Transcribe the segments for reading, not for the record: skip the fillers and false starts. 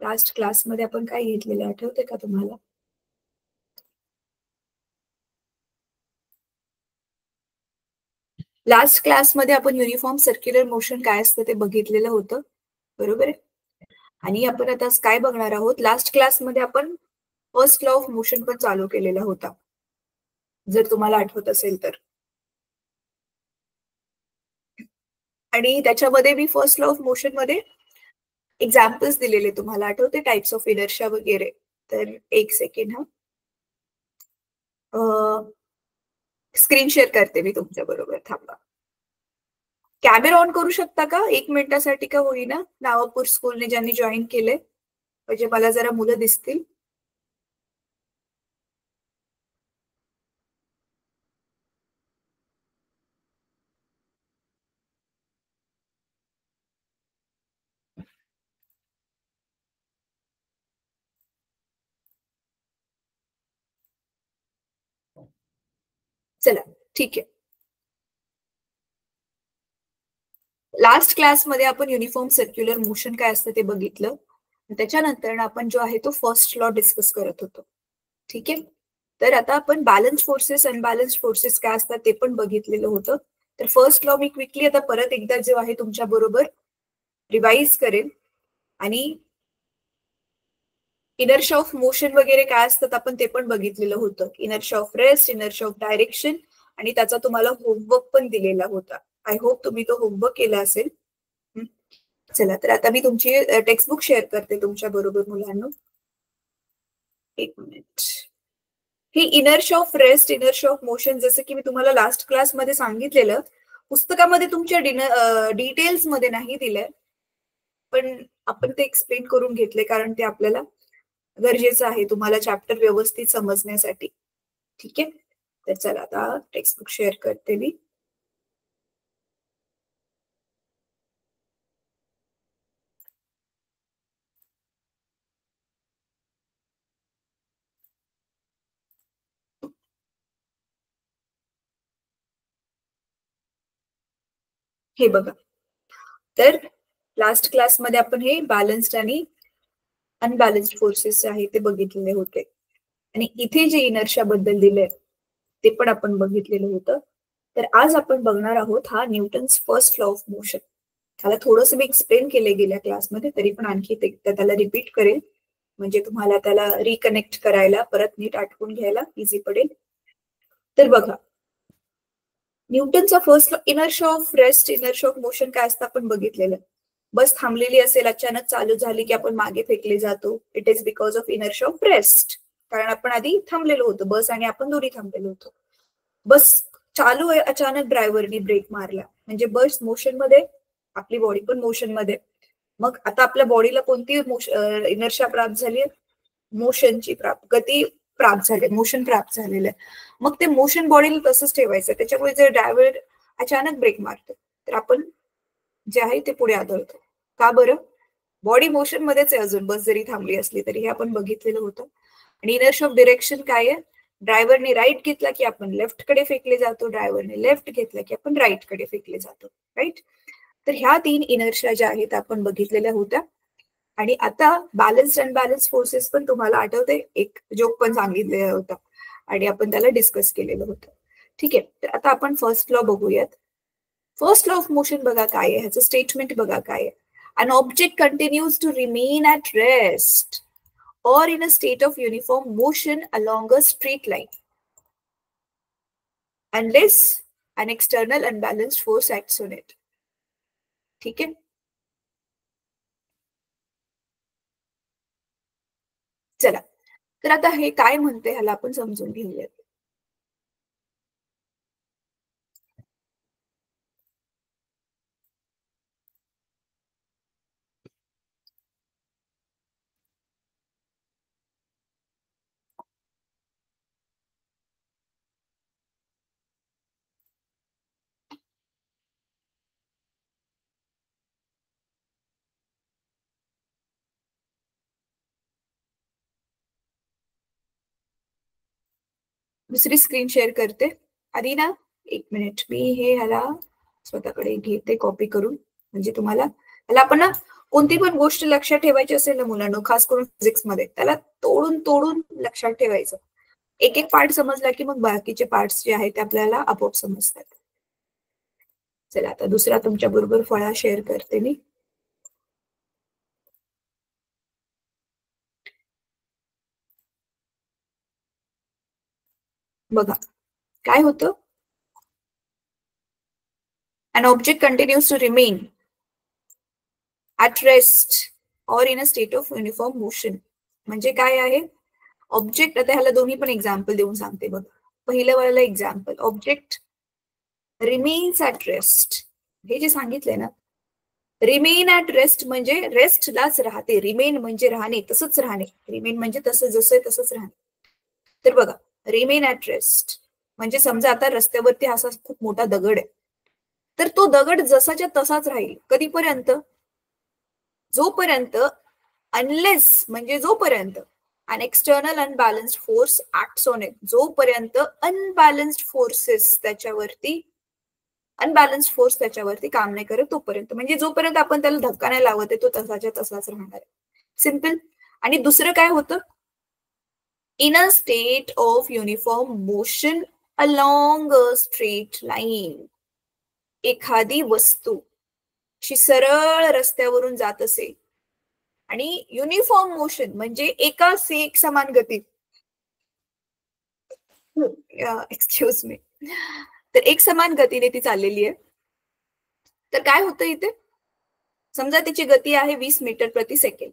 Last क्लासमध्ये आपण काय घेतलेलं आठवते का तुम्हाला? लास्ट क्लासमध्ये आपण युनिफॉर्म सर्क्युलर मोशन काय असतं ते बघितलेलं होतं, बरोबर आहे? आणि आपण आता काय बघणार आहोत, लास्ट क्लासमध्ये आपण फर्स्ट लॉ ऑफ मोशन पण चालू केलेला होता, जर तुम्हाला आठवत असेल तर. आणि त्याच्यामध्ये मी फर्स्ट लॉ ऑफ मोशन मध्ये एक्झाम्पल्स दिलेले तुम्हाला आठवते, टाइप्स ऑफ इनर्शिया वगैरे. तर एक सेकंड हा, स्क्रीन शेअर करते मी तुमच्या बरोबर, थांबा. कॅमेरा ऑन करू शकता का 1 मिनिटासाठी का होईना, नावापूर स्कूलने ज्यांनी जॉईन केले, म्हणजे मला जरा मुलं दिसतील. चला ठीक आहे. लास्ट क्लासमध्ये आपण युनिफॉर्म सर्क्युलर मोशन काय असतं ते बघितलं. त्याच्यानंतर आपण जो आहे तो फर्स्ट लॉ डिस्कस करत होतो. ठीक आहे. तर आता आपण बॅलन्स फोर्सेस, अनबॅलन्स फोर्सेस काय असतात ते पण बघितलेलं होतं. तर फर्स्ट लॉ मी क्विकली आता परत एकदा जो आहे तुमच्या बरोबर रिवाइज करेन. आणि इनर्शिया ऑफ मोशन वगैरे काय असतात आपण ते पण बघितलेलं होतं. Inertia of rest, inertia of direction, आणि त्याचा तुम्हाला होमवर्क पण दिलेला होता. आय होप तुम्ही तो होमवर्क केला असेल. चला, तर आता मी तुमची टेक्स्टबुक शेअर करते तुमच्या बरोबर मुलांना. एक minute. He inertia of rest, inertia of motion, जसं की मी तुम्हाला लास्ट क्लासमध्ये सांगितलेलं, पुस्तकामध्ये तुमच्या डिटेल्स मध्ये नाही दिलंय, पण आपण ते एक्सप्लेन करून घेतले कारण ते आपल्याला गरजेचं आहे तुम्हाला चॅप्टर व्यवस्थित समजण्यासाठी. ठीक आहे. तर चला आता टेक्स्टबुक शेअर करते मी. हे बघा, तर लास्ट क्लासमध्ये आपण हे बॅलन्स्ड आणि अनबॅलन्स्ड फोर्सेस आहे ते बघितलेले होते. आणि इथे जे इनर्शिया बद्दल दिलंय ते पण आपण बघितलेलं होतं. तर आज आपण बघणार आहोत हा Newton's first law of motion. त्याला थोडंसं मी एक्सप्लेन केले गेल्या क्लासमध्ये, तरी पण आणखी त्याला रिपीट करेल, म्हणजे तुम्हाला त्याला रिकनेक्ट करायला, परत नीट आठवून घ्यायला इझी पडेल. तर बघा, न्यूटनचा first law, inertia of rest, inertia of motion काय असतं आपण बघितलेलं. बस थांबलेली असेल, अचानक चालू झाली की आपण मागे फेकले जातो. It is because of inertia of rest, कारण आपण आधी थांबलेलो होतो, बस आणि आपण दोन्ही थांबलेलो होतो. बस चालू आहे, अचानक ड्रायव्हरनी ब्रेक मारला, म्हणजे बस मोशन मध्ये, आपली बॉडी पण मोशन मध्ये. मग आता आपल्या बॉडीला कोणती इनर्शिया प्राप्त झाली? मोशनची गती प्राप्त झाली, मोशन प्राप्त झालेलं आहे. मग ते मोशन बॉडीला तसंच ठेवायचं. त्याच्यामुळे जर ड्रायव्हर अचानक ब्रेक मारतो तर आपण जे आहे ते पुढे आदळतो. का बरं? बॉडी मोशन मध्येच आहे अजून, बस जरी थांबली असली तरी. हे आपण बघितलेलं होतं. आणि इनर्शिया ऑफ डिरेक्शन काय आहे? ड्रायव्हरने राईट घेतला की आपण लेफ्ट कडे फेकले जातो, ड्रायव्हरने लेफ्ट घेतला की आपण राईट कडे फेकले जातो. राईट. तर ह्या 3 इनर्शिया ज्या आहेत आपण बघितलेल्या होत्या. आणि आता बॅलन्स अनबॅलन्स फोर्सेस पण तुम्हाला आठवते, एक जोक पण सांगितलेला होता आणि आपण त्याला डिस्कस केलेलं होतं. ठीक आहे. तर आता आपण फर्स्ट लॉ बघूयात. फर्स्ट लॉ ऑफ मोशन बघा काय आहे, ह्याचं स्टेटमेंट बघा काय आहे. An object continues to remain at rest or in a state of uniform motion along a straight line unless an external unbalanced force acts on it. ठीक आहे. चला, तर आता हे काय म्हणते ह्याला आपण समजून घेऊयात. दुसरी स्क्रीन शेअर करते. आधी ना 1 मिनिट, मी हे ह्याला स्वतःकडे घेते कॉपी करून, म्हणजे तुम्हाला ह्याला आपण ना कोणती पण गोष्ट लक्षात ठेवायची असेल ना मुलांना, खास करून फिजिक्स मध्ये, त्याला तोडून तोडून लक्षात ठेवायचं. एक एक पार्ट समजला की मग बाकीचे पार्ट्स जे आहेत ते आपल्याला आपोआप समजतात. चला आता दुसरा तुमच्या बरोबर फळा शेअर करते मी. बघा काय होतं, an object continues to remain at rest or in a state of uniform motion. म्हणजे काय आहे, ऑब्जेक्ट, आता ह्याला दोन्ही पण एक्झाम्पल देऊन सांगते बघा. पहिलं वाला example, object remains at rest. हे जे सांगितलंय ना, रिमेन ऍट रेस्ट म्हणजे रेस्टलाच राहते. रिमेन म्हणजे राहणे, तसंच राहणे. रिमेन म्हणजे तसं जसं तसंच राहणे. तर बघा, रिमेन ऍट रेस्ट म्हणजे समजा आता रस्त्यावरती असा खूप मोठा दगड आहे, तर तो दगड जसाच्या तसाच राहील. कधीपर्यंत, जोपर्यंत, अनलेस म्हणजे जोपर्यंत an external unbalanced force acts on it. जोपर्यंत अनबॅलन्स्ड फोर्सेस त्याच्यावरती, अनबॅलन्स्ड फोर्स त्याच्यावरती काम नाही करत तोपर्यंत. म्हणजे जोपर्यंत आपण त्याला धक्का नाही लावत आहे तो तसाच्या तसाच राहणार आहे. सिम्पल. आणि दुसरं काय होतं, in a state of uniform motion along a straight line. एखादी वस्तू अशी सरळ रस्त्यावरून जात असेल आणि युनिफॉर्म मोशन म्हणजे एकाच एक समान गती, एक्सक्यूज मी, तर एक समान गतीने ती चाललेली आहे. तर काय होतं इथे, समजा त्याची गती आहे 20 मीटर प्रति second.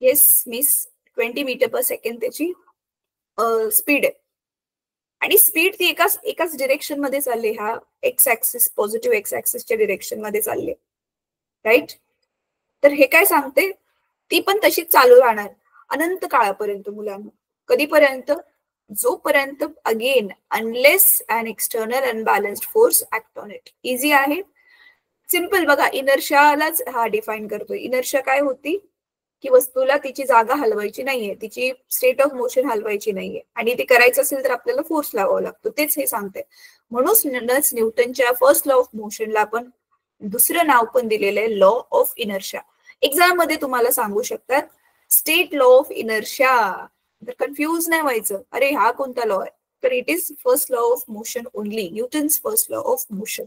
Yes miss, 20 metre per second त्याची स्पीड आहे. आणि स्पीड ती एकाच डिरेक्शन मध्ये चालली, हा एक्स ऍक्सिस, पॉझिटिव्ह एक्स ऍक्सिसच्या डिरेक्शन मध्ये चालली, राईट. तर हे काय सांगते, ती पण तशीच चालू राहणार अनंत काळापर्यंत मुलांना. कधीपर्यंत, जोपर्यंत again unless an external unbalanced force act on it. Easy आहे, सिंपल. बघा इनर्शियालाच हा डिफाईन करतोय. इनर्शिया काय होती, की वस्तूला तिची जागा हलवायची नाहीये, तिची स्टेट ऑफ मोशन हलवायची नाहीये, आणि ते करायचं असेल तर आपल्याला फोर्स लावावा लागतो. तेच हे सांगते. म्हणूनच न्यूटनच्या फर्स्ट लॉ ऑफ मोशनला आपण दुसरं नाव पण दिलेलं आहे, लॉ ऑफ इनर्शिया. एक्झाम मध्ये तुम्हाला सांगू शकतात स्टेट लॉ ऑफ इनर्शिया, तर कन्फ्युज नाही व्हायचं, अरे हा कोणता लॉ आहे. तर it is first law of motion only, Newton's first law of motion.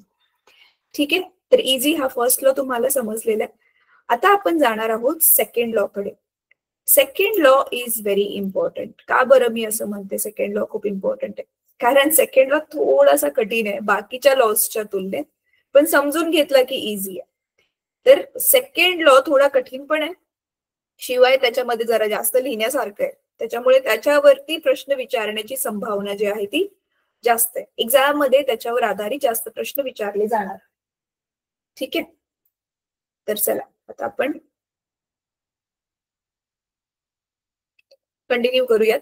ठीक आहे, तर इझी हा फर्स्ट लॉ तुम्हाला समजलेला आहे. आता आपण जाणार आहोत सेकंड लॉ कडे. Second law is very important. का बरं मी असं म्हणते सेकंड लॉ खूप इम्पॉर्टंट आहे, कारण सेकंड लॉ थोडासा कठीण आहे बाकीच्या लॉसच्या तुलनेत, पण समजून घेतला की इझी आहे. तर सेकंड लॉ थोडा कठीण पण आहे, शिवाय त्याच्यामध्ये जरा जास्त लिहिण्यासारखं आहे. त्याच्यामुळे त्याच्यावरती प्रश्न विचारण्याची संभावना जी आहे ती जास्त आहे. एक्झाम मध्ये त्याच्यावर आधारित जास्त प्रश्न विचारले जाणार. ठीक आहे, तर चला आता आपण कंटिन्यू करूयात.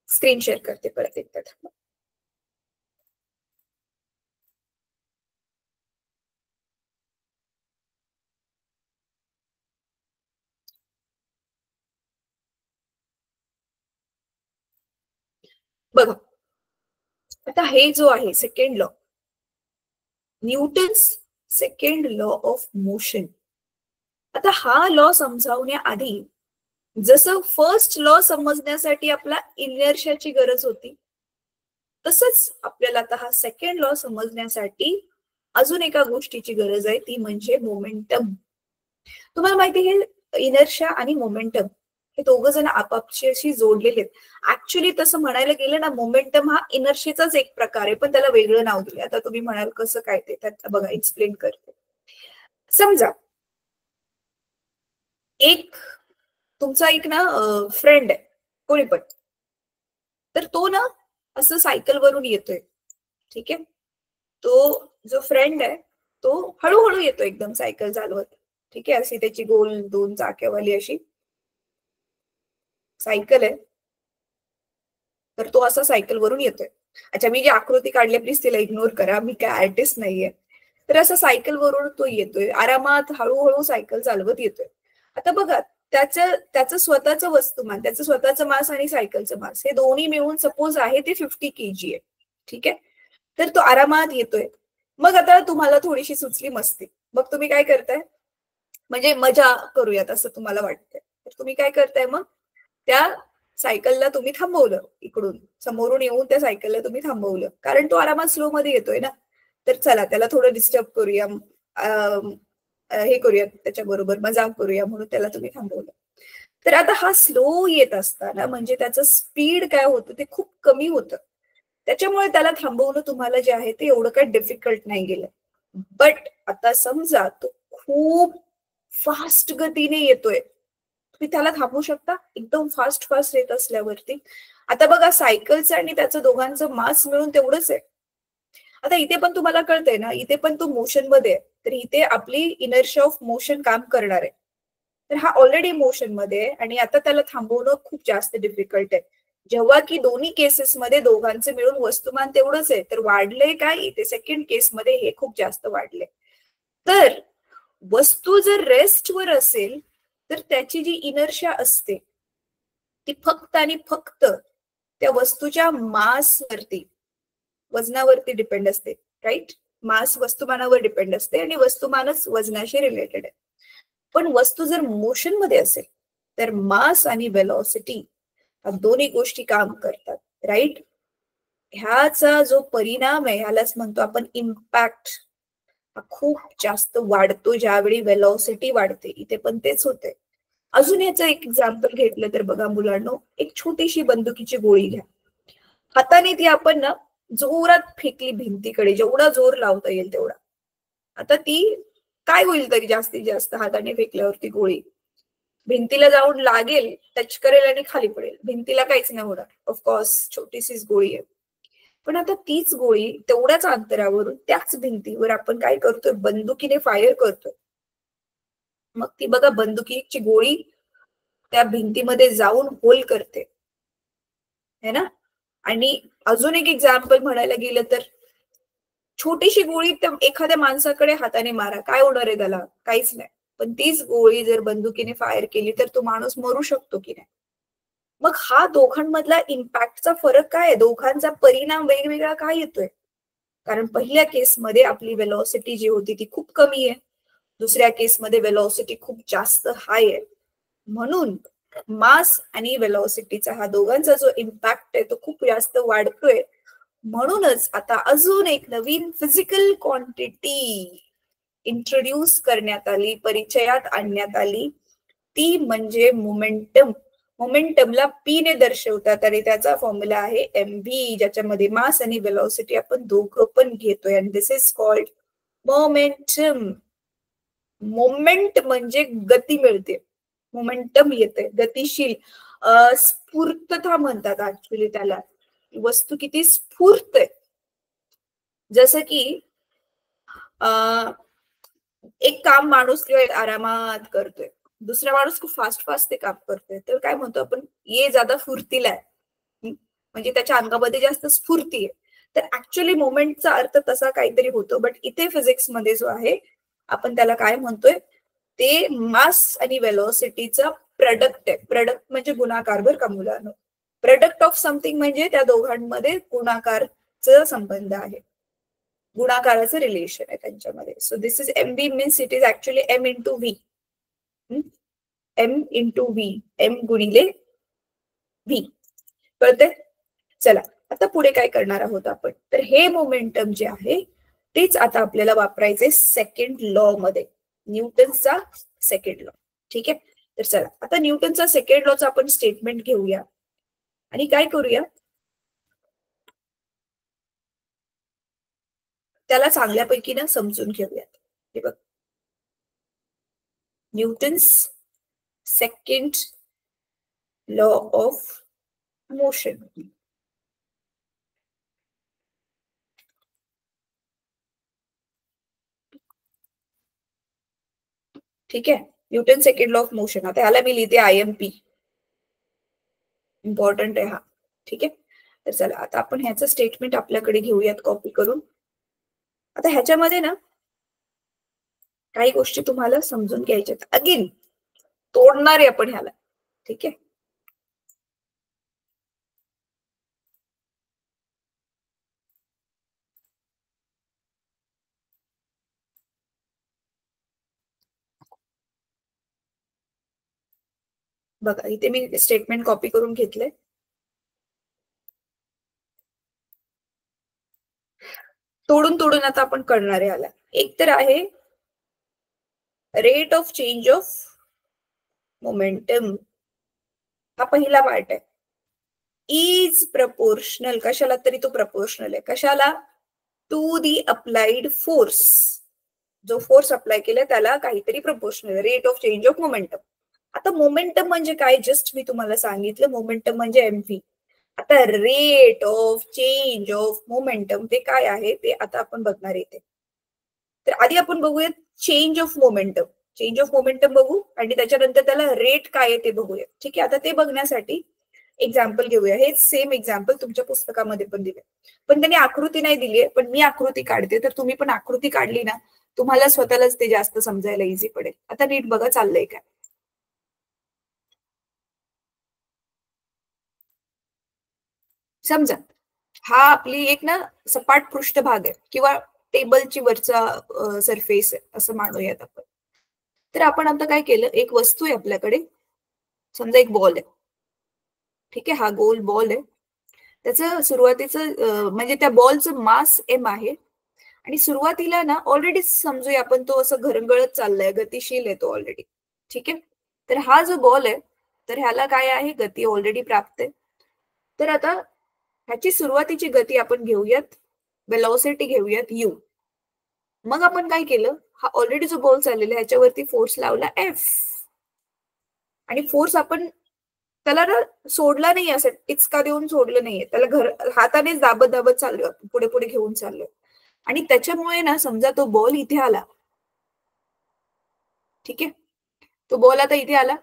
स्क्रीन शेअर करते परत एकदा. बघा आता हे जो आहे second law, Newton's second law of motion. आता हा लॉ समजावण्याआधी जसं फर्स्ट लॉ समजण्यासाठी आपला इनर्शियाची गरज होती, तसंच आपल्याला आता हा सेकंड लॉ समजण्यासाठी अजून एका गोष्टीची गरज आहे, ती म्हणजे मोमेंटम. तुम्हाला माहिती आहे इनर्शिया आणि मोमेंटम हे दोघ जण आपापशी जोडलेले आहेत. ऍक्च्युली तसं म्हणायला गेलं ना, मोमेंटम हा इनर्शियाचाच एक प्रकार आहे, पण त्याला वेगळं नाव दिले. आता तुम्ही म्हणाल कसं काय, ते त्यात बघा एक्सप्लेन करते. समजा एक तुमचा एक ना फ्रेंड आहे कोणी पण, तर तो ना असं सायकल वरून येतोय. ठीक आहे, तो जो फ्रेंड आहे तो हळूहळू येतो एकदम सायकल चालवत. ठीक आहे, अशी त्याची गोल 2 चाक्यावाली अशी सायकल आहे, तर तो असा सायकल वरून येतोय. अच्छा, मी जी आकृती काढली प्लीज तिला इग्नोर करा, मी काय आर्टिस्ट नाहीये. तर असं सायकल वरून तो येतोय, आरामात हळूहळू सायकल चालवत येतोय. आता बघा त्याचं स्वतःचं वस्तुमान, त्याचं स्वतःचं मास आणि सायकलचं मास हे दोन्ही मिळून सपोज आहे ते 50 kg आहे. ठीक आहे, तर तो आरामात येतोय. मग आता तुम्हाला थोडीशी सुचली मस्ती, मग तुम्ही काय करताय, म्हणजे मजा करूयात असं तुम्हाला वाटतंय, तर तुम्ही काय करताय, मग त्या सायकलला तुम्ही थांबवलं, इकडून समोरून येऊन त्या सायकलला तुम्ही थांबवलं, कारण तो आरामात स्लो मध्ये येतोय ना, तर चला त्याला थोडं डिस्टर्ब करूया, हे करूया, त्याच्याबरोबर मजाक करूया म्हणून त्याला तुम्ही थांबवलं. तर आता हा स्लो येत असताना म्हणजे त्याचं स्पीड काय होतं ते खूप कमी होतं, त्याच्यामुळे त्याला थांबवणं तुम्हाला जे आहे ते एवढं काही डिफिकल्ट नाही गेलं. बट आता समजा तो खूप फास्ट गतीने येतोय, तुम्ही त्याला थांबवू शकता एकदम फास्ट फास्ट येत असल्यावरती. आता बघा सायकलचं आणि त्याचं दोघांचं मास मिळून तेवढंच आहे. आता इथे पण तुम्हाला कळतंय ना, इथे पण तो मोशन मध्ये आहे, तर इथे आपली इनर्शिया ऑफ मोशन काम करणार आहे. तर हा ऑलरेडी मोशन मध्ये आहे आणि आता त्याला थांबवणं खूप जास्त डिफिकल्ट आहे, जेव्हा की दोन्ही केसेसमध्ये दोघांचे मिळून वस्तुमान तेवढंच आहे, तर वाढले काय इथे सेकंड केसमध्ये हे खूप जास्त वाढले. तर वस्तू जर रेस्टवर असेल तर त्याची जी इनर्शिया असते ती फक्त आणि फक्त त्या वस्तूच्या मासवरती, वजनावरती डिपेंड असते, राईट. मास वस्तुमानावर डिपेंड असते आणि वस्तुमानच वजनाशी रिलेटेड आहे. पण वस्तू जर मोशन मध्ये असेल तर मास आणि वेलॉसिटी ह्या दोन्ही गोष्टी काम करतात, राईट. ह्याचा जो परिणाम आहे ह्यालाच म्हणतो आपण इम्पॅक्ट, हा खूप जास्त वाढतो ज्यावेळी वेलॉसिटी वाढते. इथे पण तेच होते. अजून याचं एक एक्झाम्पल घेतलं तर बघा मुलांनो, एक छोटीशी बंदुकीची गोळी घ्या, हाताने ती आपण ना जोरात फेकली भिंतीकडे, जेवढा जोर लावता येईल तेवढा. आता ती काय होईल तरी जास्तीत जास्त हाताने फेकल्यावरती गोळी भिंतीला जाऊन लागेल, टच करेल आणि खाली पडेल, भिंतीला काहीच नाही होणार, ऑफकोर्स छोटीशीच गोळी आहे. पण आता तीच गोळी तेवढ्याच अंतरावरून त्याच भिंतीवर आपण काय करतोय, बंदुकीने फायर करतोय, मग ती बघा बंदुकीची गोळी त्या भिंतीमध्ये जाऊन होल करते, है ना. आणि अजून एक एक्झाम्पल म्हणायला गेलं तर छोटीशी गोळी एखाद्या माणसाकडे हाताने मारा, काय होणार आहे त्याला, काहीच नाही. पण तीच गोळी जर बंदुकीने फायर केली तर तो माणूस मरू शकतो की नाही. मग हा दोघांमधला इम्पॅक्टचा फरक काय आहे, दोघांचा परिणाम वेगवेगळा काय येतोय, कारण पहिल्या केसमध्ये आपली वेलॉसिटी जी होती ती खूप कमी आहे, दुसऱ्या केसमध्ये वेलॉसिटी खूप जास्त हाय आहे. म्हणून मास आणि वेलॉसिटीचा हा दोघांचा जो इम्पॅक्ट आहे तो खूप जास्त वाढतोय. म्हणूनच आता अजून एक नवीन फिजिकल क्वांटिटी इंट्रोड्यूस करण्यात आली, परिचयात आणण्यात आली, ती म्हणजे मोमेंटम. मोमेंटमला पी ने दर्शवतात आणि त्याचा फॉर्म्युला आहे एमव्ही, ज्याच्यामध्ये मास आणि वेलॉसिटी आपण दोघं पण घेतोय, आणि दिस इज कॉल्ड मोमेंटम. मोमेंट म्हणजे गती मिळते, मोमेंटम येते, गतिशील, स्फूर्तता म्हणतात ऍक्च्युली त्याला, वस्तू किती स्फूर्त आहे. जसं की एक काम माणूस किंवा आरामात करतोय, दुसरा माणूस खूप फास्ट फास्ट ते काम करतोय, तर काय म्हणतो आपण, ये ज्यादा फुर्तीला आहे, म्हणजे त्याच्या अंगामध्ये जास्त स्फूर्ती आहे. तर ऍक्च्युअली मोमेंटचा अर्थ तसा काहीतरी होतो, बट इथे फिजिक्स मध्ये जो आहे आपण त्याला काय म्हणतोय, ते मास आणि वेलॉसिटीचा प्रोडक्ट आहे. प्रोडक्ट म्हणजे गुणाकार बर का मुलांनो, प्रोडक्ट ऑफ समथिंग म्हणजे त्या दोघांमध्ये गुणाकारचा संबंध आहे, गुणाकाराचं रिलेशन आहे त्यांच्यामध्ये. So this is M B means it is actually M into V, M into V, M गुणिले व्ही, कळते. चला आता पुढे काय करणार आहोत आपण, तर हे मोमेंटम जे आहे तेच आता आपल्याला वापरायचे सेकंड लॉ मध्ये, न्यूटनचा सेकंड लॉ. ठीक आहे, तर चला आता न्यूटनचा सेकंड लॉचा आपण स्टेटमेंट घेऊया आणि काय करूया, त्याला चांगल्यापैकी ना समजून घेऊयात. हे बघ, Newton's second law of motion. ठीक आहे, Newton second law of motion, आता ह्याला मी लिहिते IMP, इम्पॉर्टंट आहे हा. ठीक आहे, तर चला आता आपण ह्याचं स्टेटमेंट आपल्याकडे घेऊयात कॉपी करून. आता ह्याच्यामध्ये ना काही गोष्टी तुम्हाला समजून घ्यायच्यात, अगेन तोडणार आहे आपण ह्याला. ठीक आहे, बघा इथे मी स्टेटमेंट कॉपी करून घेतलंय. तोडून तोडून आता आपण करणारे आला. एक तर आहे rate of change of momentum, हा पहिला पार्ट आहे. इज प्रपोर्शनल, कशाला तरी तो प्रपोर्शनल आहे. कशाला? टू दी अप्लाइड फोर्स, जो फोर्स अप्लाय केला त्याला काहीतरी proportional, rate of change of momentum. आता मोमेंटम म्हणजे काय, जस्ट मी तुम्हाला सांगितलं मोमेंटम म्हणजे एमव्ही. आता rate of change of momentum ते काय आहे ते आता आपण बघणार येते. तर आधी आपण बघूयात change of momentum. Change of momentum बघू आणि त्याच्यानंतर त्याला रेट काय आहे ते बघूया. ठीक आहे, आता ते बघण्यासाठी एक्झाम्पल घेऊया. हे सेम एक्झाम्पल तुमच्या पुस्तकामध्ये पण दिले, पण त्यांनी आकृती नाही दिली आहे, पण मी आकृती काढते. तर तुम्ही पण आकृती काढली ना, तुम्हाला स्वतःलाच ते जास्त समजायला इझी पडेल. आता नीट बघा चाललंय काय. समजा हा आपली एक ना सपाट पृष्ठभाग आहे किंवा टेबलची वरचा सरफेस आहे असं मानूयात आपण. तर आपण आता काय केलं, एक वस्तू आहे आपल्याकडे, समजा एक बॉल आहे. ठीक आहे, हा गोल बॉल आहे. त्याचं सुरुवातीचं म्हणजे त्या बॉलचं मास एम आहे आणि सुरुवातीला ना ऑलरेडी समजूया आपण तो असं घरंगळत चाललाय, गतिशील आहे तो ऑलरेडी. ठीक आहे, तर हा जो बॉल आहे तर ह्याला काय आहे, गती ऑलरेडी प्राप्त आहे. तर आता ह्याची सुरुवातीची गती आपण घेऊयात, वेलॉसिटी घेऊयात यू. मग आपण काय केलं, हा ऑलरेडी जो बॉल चाललेला ह्याच्यावरती फोर्स लावला एफ, आणि फोर्स आपण त्याला ना सोडला नाही, असं टिचका देऊन सोडलं नाहीये त्याला, हातानेच दाबत दाबत चाललोय, पुढे पुढे घेऊन चाललोय. आणि त्याच्यामुळे ना समजा तो बॉल इथे आला. ठीक आहे, तो बॉल आता इथे आला.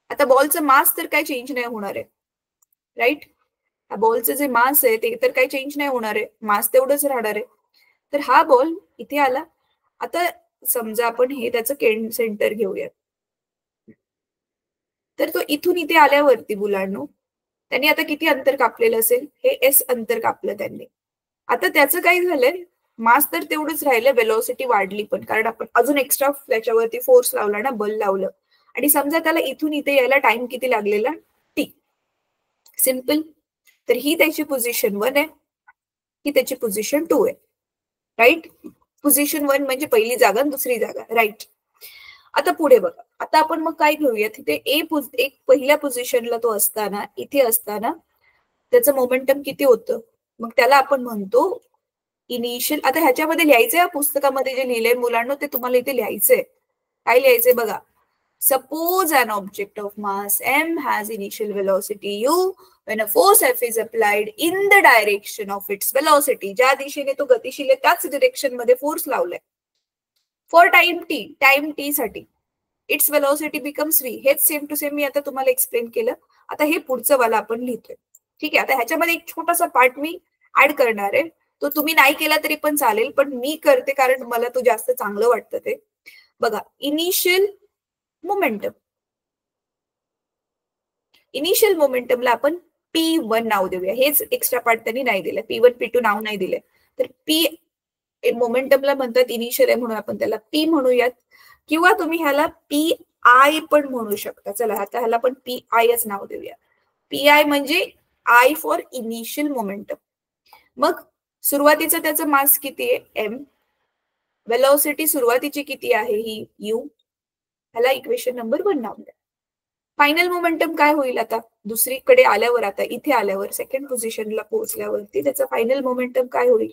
आता बॉलचं मास तर काही चेंज नाही होणार आहे, राईट. हा बॉलचं जे मास आहे ते तर काही चेंज नाही होणार आहे, मास तेवढंच राहणार आहे. तर हा बॉल इथे आला. आता समजा आपण हे त्याचं सेंटर घेऊयात. तर तो इथून इथे आल्यावरती मुलांनो त्यांनी आता किती अंतर कापलेलं असेल, हे एस अंतर कापलं त्यांनी. आता त्याचं काय झालंय, मास तर तेवढंच राहिलं, वेलॉसिटी वाढली पण, कारण आपण अजून एक्स्ट्रा त्याच्यावरती फोर्स लावला ना, बल लावलं. आणि समजा त्याला इथून इथे यायला टाइम किती लागलेला, टी. सिंपल. तर ही त्याची पोझिशन 1 आहे, ही त्याची पोझिशन 2 आहे, राईट. पोझिशन 1 म्हणजे पहिली जागा, दुसरी जागा, राईट. आता पुढे बघा, आता आपण मग काय घेऊया, तिथे एक पहिल्या पोझिशनला तो असताना, इथे असताना त्याचं मोमेंटम किती होतं, मग त्याला आपण म्हणतो इनिशियल. आता ह्याच्यामध्ये लिहायचंय, पुस्तकामध्ये जे लिहिलंय मुलांना ते तुम्हाला इथे लिहायचंय. काय लिहायचंय बघा, suppose an object of mass m has initial velocity u when a force f is applied in the direction of its velocity. ज्या दिशेने तो गतिशील आहे त्याच डिरेक्शन मध्ये फोर्स लावलाय. फॉर टाइम टी साठी इट्स वेलॉसिटी बिकम्स v. हेच सेम टू सेम मी आता तुम्हाला एक्सप्लेन केलं. आता हे पुढचं वाला आपण लिहितोय. ठीक आहे, आता ह्याच्यामध्ये एक छोटासा पार्ट मी ऍड करणार आहे, तो तुम्ही नाही केला तरी पण चालेल, पण मी करते कारण मला तो जास्त चांगलं वाटतं ते. बघा, इनिशियल मोमेंटमला आपण P1 नाव देऊया. हेच एक्स्ट्रा पार्ट त्यांनी नाही दिलं, P1 P2 नाव नाही दिलं. तर P मोमेंटमला म्हणतात इनिशियल आहे म्हणून आपण त्याला P म्हणूयात, किंवा तुम्ही ह्याला PI पण म्हणू शकता. चला आता ह्याला पण PIच नाव देऊया. PI म्हणजे I फॉर इनिशियल मोमेंटम. मग सुरुवातीचं त्याचं मास किती आहे, m. वेलॉसिटी सुरुवातीची किती आहे, ही u. ह्याला इक्वेशन नंबर 1 नाव द्या. फायनल मोमेंटम काय होईल, आता दुसरीकडे आल्यावर, आता इथे आल्यावर, सेकंड पोझिशनला पोहोचल्यावरती त्याचं फायनल मोमेंटम काय होईल,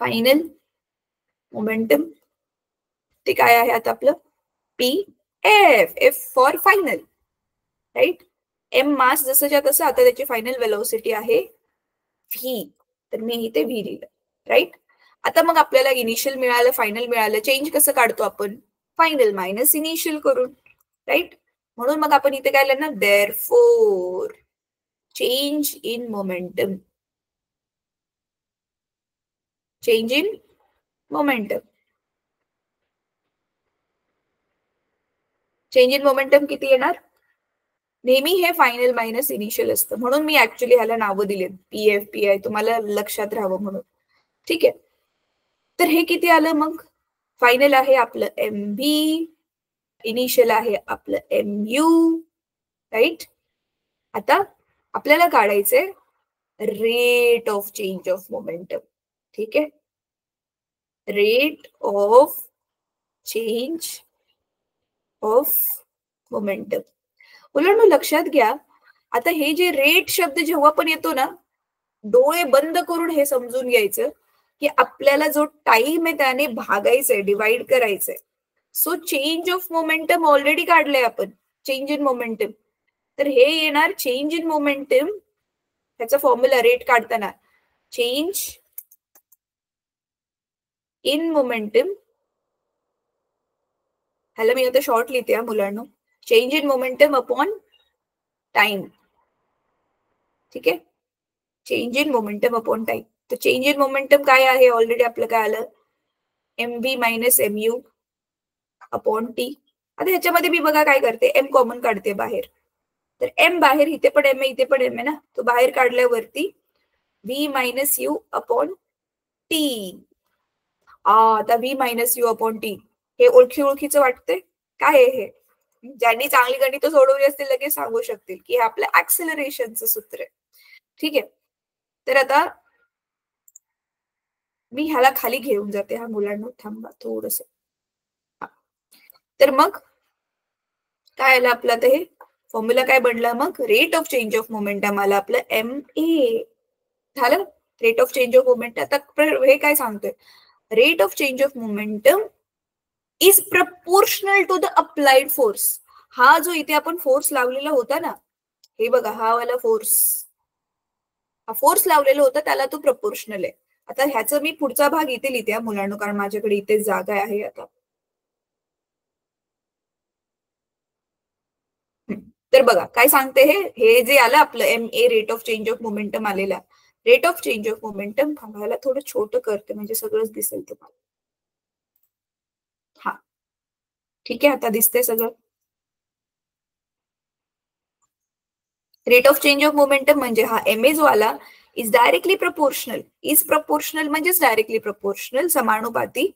फायनल मोमेंटम ते काय आहे आता आपलं PF, F for final, right. m mass जसंच्या तसं, आता त्याची फायनल वेलॉसिटी आहे v, तर मी इथे v लिहिलं, राईट. आता मग आपल्याला इनिशियल मिळालं, फायनल मिळालं. चेंज कसं काढतो आपण, फायनल मायनस इनिशियल करून, राईट. म्हणून मग आपण इथे काय लिहिणार, therefore change in momentum, change in momentum, change in momentum किती येणार, नेहमी हे फायनल मायनस इनिशियल असतं, म्हणून मी ऍक्च्युली ह्याला नावं दिलेत PF PI, तुम्हाला लक्षात राहावं म्हणून. ठीक आहे, तर हे किती आलं मग, फायनल आहे आपलं MB इनिशियल आहे आपलं MU, राईट. आता आपल्याला काढायचंय rate of change of momentum. ठीक आहे, rate of change of momentum. मुलांनो लक्षात घ्या, आता हे जे रेट शब्द जेव्हा पण येतो ना, डोळे बंद करून हे समजून घ्यायचं की आपल्याला जो टाइम आहे त्याने भागायचंय, डिवाइड करायचंय. So change of momentum already काढलंय आपण, चेंज इन मोमेंटम. तर हे येणार चेंज इन मोमेंटम, ह्याचा फॉर्म्युला रेट काढताना चेंज इन मोमेंटम, ह्याला मी आता शॉर्ट लिहिते मुलांनो, change in momentum upon time. ठीक आहे, change in momentum upon time. तर चेंज इन मोमेंटम काय आहे ऑलरेडी आपलं काय आलं, MV minus MU upon T. आता ह्याच्यामध्ये मी बघा काय करते, M कॉमन काढते बाहेर. तर M बाहेर, इथे पण M आहे इथे पण M आहे ना, तो बाहेर काढल्यावरती V minus U upon T. आता V minus U upon T हे ओळखीचं वाटतंय, काय आहे हे? ज्यांनी चांगली गणित सोडवली असतील लगेच सांगू शकतील की हे आपलं ऍक्सेलरेशनचं सूत्र आहे. ठीक आहे, तर आता मी ह्याला खाली घेऊन जाते हा मुलांना, थांबा थोडस. तर मग काय आलं आपलं, आता हे फॉर्म्युला काय बनला मग, rate of change of momentum आलं आपलं MA. झालं rate of change of momentum. आता हे काय सांगतोय, rate of change of momentum is proportional to the applied force. हा जो इथे आपण फोर्स लावलेला होता ना, हे बघा हा वाला फोर्स, हा फोर्स लावलेला होता त्याला तो प्रपोर्शनल आहे. आता ह्याचा मी पुढचा भाग इथे लिहिते मुलांना, कारण माझ्याकडे इथे जागा आहे. आता तर बघा काय सांगते, हे जे आलं आपलं MA rate of change of momentum आलेला, rate of change of momentum, थांबायला थोडं छोटं करते म्हणजे सगळंच दिसेल तुम्हाला. हा ठीक आहे, आता दिसतंय सगळं. Rate of change of momentum म्हणजे हा MA जो आला is directly proportional, is proportional म्हणजेच डायरेक्टली प्रपोर्शनल, समानुपाती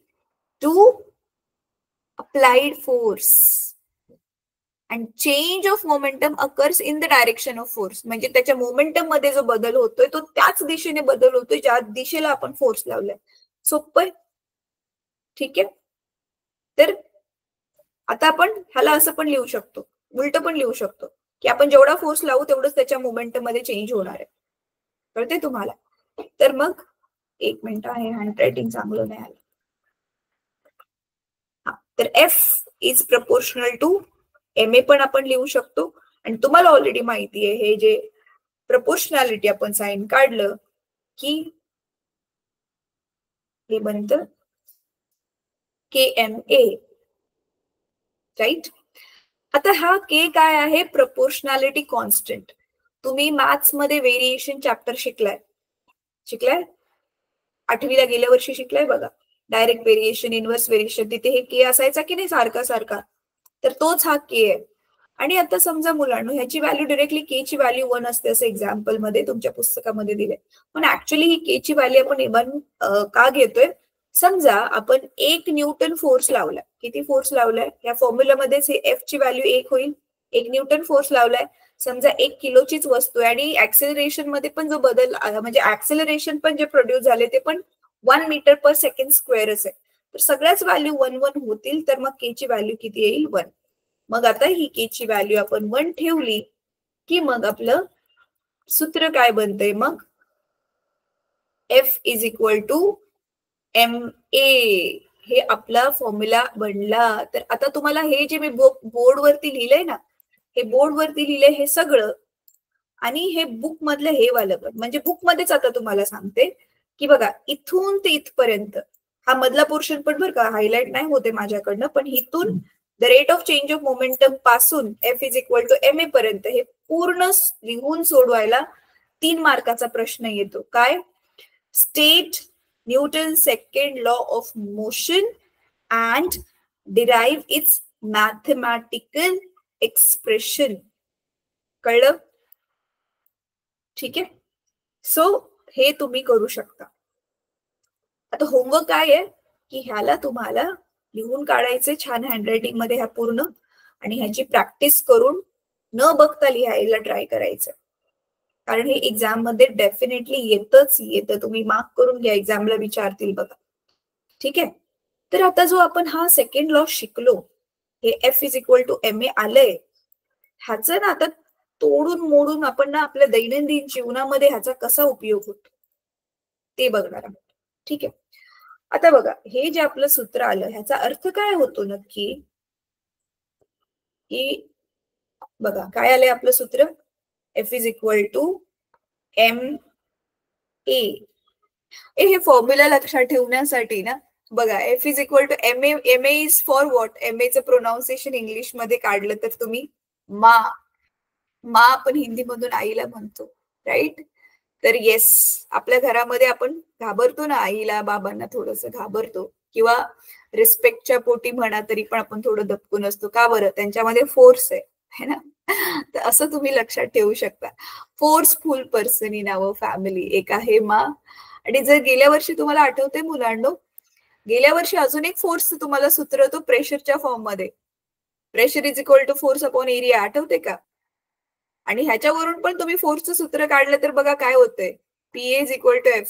to applied force. And change of momentum occurs in the direction of force, म्हणजे त्याच्या मोमेंटम मध्ये जो बदल होतोय तो त्याच दिशेने बदल होतोय ज्या दिशेला आपण फोर्स लावलाय. सोपं. ठीक आहे, तर आता आपण ह्याला असं पण लिहू शकतो, उलट पण लिहू शकतो, की आपण जेवढा फोर्स लावू तेवढंच त्याच्या मोमेंटम मध्ये चेंज होणार आहे. कळते तुम्हाला? तर मग एक मिनिट आहे, हँड रायटिंग चांगलं नाही आलं. तर F is proportional to MA पण आपण लिहू शकतो. आणि तुम्हाला ऑलरेडी माहिती आहे हे जे प्रपोर्शनॅलिटी आपण साइन काढलं की हे बनतं KMA, राईट. आता हा K काय आहे, प्रपोर्शनॅलिटी कॉन्स्टंट. तुम्ही मॅथ्स मध्ये व्हेरिएशन चॅप्टर शिकलाय, 8वीला गेल्या वर्षी शिकलाय बघा, डायरेक्ट व्हेरिएशन, इनव्हर्स व्हेरिएशन, तिथे हे K असायचा की नाही सारखा सारखा, तर तोच हा K आहे. आणि आता समजा मुलांना ह्याची व्हॅल्यू डायरेक्टली K ची व्हॅल्यू 1 असते असं एक्झाम्पल मध्ये तुमच्या पुस्तकामध्ये दिले, पण ऍक्च्युअली ही K ची व्हॅल्यू आपण 1 का घेतोय, समजा आपण 1 न्यूटन फोर्स लावलाय, किती फोर्स लावलाय, या फॉर्म्युलामध्येच हे F ची व्हॅल्यू 1 होईल, 1 न्यूटन फोर्स लावलाय, समजा 1 किलोचीच वस्तू आहे, आणि ऍक्सेलरेशन मध्ये पण जो बदल म्हणजे ऍक्सेलरेशन पण जे प्रोड्यूस झाले ते पण 1 मीटर पर सेकंड स्क्वेअरच आहे, तर सगळ्याच व्हॅल्यू 1 1 होतील, तर मग K ची व्हॅल्यू किती येईल, 1. मग आता ही K ची व्हॅल्यू आपण 1 ठेवली की मग आपलं सूत्र काय बनतंय, मग F is equal to MA, हे आपला फॉर्म्युला बनला. तर आता तुम्हाला हे जे मी बोर्डवरती लिहिलंय ना, हे बोर्डवरती लिहिलंय हे सगळं, आणि हे बुक मधलं हे वालं पण, म्हणजे बुक मध्येच आता तुम्हाला सांगते की बघा इथून ते इथपर्यंत हा मधला पोर्शन पण बरं का हायलाइट नाही होते माझ्याकडनं, पण इथून the rate of change of momentum पासून F is equal to MA पर्यंत हे पूर्ण लिहून सोडवायला 3 मार्काचा प्रश्न येतो. काय, state Newton second law of motion and derive it's mathematical expression. कळलं? ठीक आहे, सो हे तुम्ही करू शकता. आता होमवर्क काय आहे की ह्याला तुम्हाला लिहून काढायचे छान हँडरायटिंग मध्ये ह्या पूर्ण, आणि ह्याची प्रॅक्टिस करून न बघता लिहायला ट्राय करायचं, कारण हे एक्झाम मध्ये डेफिनेटली येतं. तुम्ही मार्क करून घ्या, एक्झामला विचारतील बघा. ठीक आहे. तर आता जो आपण हा सेकंड लॉ शिकलो, हे F is equal to MA आलंय, ह्याचं ना आता तोडून मोडून आपण ना आपल्या दैनंदिन जीवनामध्ये ह्याचा कसा उपयोग होतो ते बघणार आहोत. ठीक आहे. आता बघा, हे जे आपलं सूत्र आलं ह्याचा अर्थ काय होतो नक्की, की बघा काय आलंय आपलं सूत्र, F is equal to MA. हे फॉर्म्युला लक्षात ठेवण्यासाठी ना बघा, F is equal to MA. MA is for what? MA चं प्रोनाउन्सिएशन इंग्लिश मध्ये काढलं तर तुम्ही मा. मा आपण हिंदी मधून आईला म्हणतो, राईट? तर येस, आपल्या घरामध्ये आपण घाबरतो ना आईला बाबांना, थोडस घाबरतो, किंवा रिस्पेक्टच्या पोटी म्हणा तरी पण आपण थोडं दबकून असतो. का बरं? त्यांच्यामध्ये फोर्स आहे ना. तर असं तुम्ही लक्षात ठेवू शकता. Forceful person in our family एक आहे मा. आणि जर गेल्या वर्षी तुम्हाला आठवते मुलांनो, गेल्या वर्षी अजून एक फोर्स तुम्हाला सूत्र होतो प्रेशरच्या फॉर्म मध्ये, pressure is equal to force upon area, आठवते का? आणि ह्याच्यावरून पण तुम्ही फोर्सचं सूत्र काढलं तर बघा काय होतंय, PA is equal to F.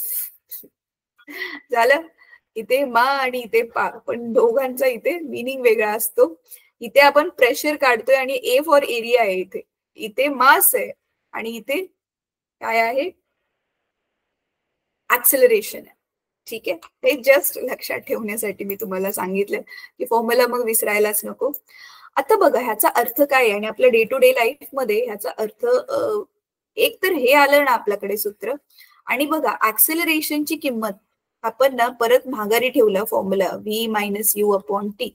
झालं. इथे मा आणि इथे पा, पण दोघांचा इथे मिनिंग वेगळा असतो. इथे आपण प्रेशर काढतोय आणि A फॉर एरिया आहे, इथे इथे मास आहे आणि इथे काय आहे, ऍक्सेलरेशन आहे. ठीक आहे. ते जस्ट लक्षात ठेवण्यासाठी मी तुम्हाला सांगितलं की फॉर्म्युला मग विसरायलाच नको. आता बघा ह्याचा अर्थ काय आहे, आणि आपल्या डे टू डे लाईफ मध्ये ह्याचा अर्थ एक तर हे आलं ना आपल्याकडे सूत्र, आणि बघा ऍक्सेलरेशनची किंमत आपण ना परत माघारी ठेवला formula V minus U upon T,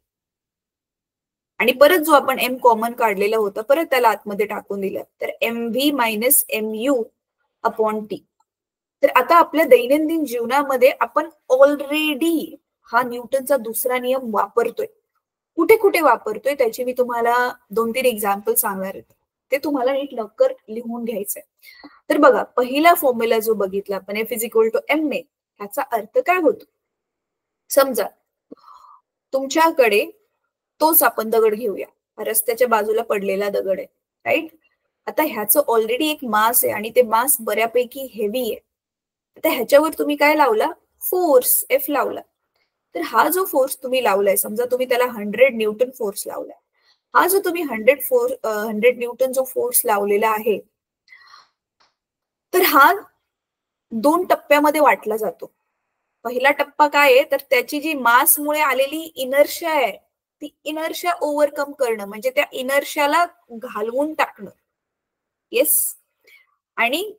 आणि परत जो आपण M कॉमन काढलेला होता परत त्याला आतमध्ये टाकून दिला, तर MV minus MU upon T. तर आता आपल्या दैनंदिन जीवनामध्ये आपण ऑलरेडी हा न्यूटनचा दुसरा नियम वापरतोय. कुठे कुठे वापरतोय त्याची मी तुम्हाला 2-3 एक्झाम्पल सांगणार आहे, ते तुम्हाला नीट लवकर लिहून घ्यायचंय. तर बघा, पहिला फॉर्म्युला जो बघितला आपण F is equal to MA, ह्याचा अर्थ काय होतो? समजा तुमच्याकडे तोच आपण दगड घेऊया, रस्त्याच्या बाजूला पडलेला दगड आहे, राईट? आता ह्याचं ऑलरेडी एक मास आहे आणि ते मास बऱ्यापैकी हेवी आहे. आता ह्याच्यावर तुम्ही काय लावला? फोर्स F लावला. तर हा जो फोर्स तुम्ही लावलाय, समजा तुम्ही त्याला 100 न्यूटन फोर्स लावलाय, हा जो तुम्ही 100 न्यूटन जो फोर्स लावलेला आहे, तर हा 2 टप्प्यामध्ये वाटला जातो. पहिला टप्पा काय आहे, तर त्याची जी मासमुळे आलेली इनर्शिया आहे, ती इनर्शिया ओव्हरकम करणं, म्हणजे त्या इनर्शियाला घालवून टाकणं. येस. आणि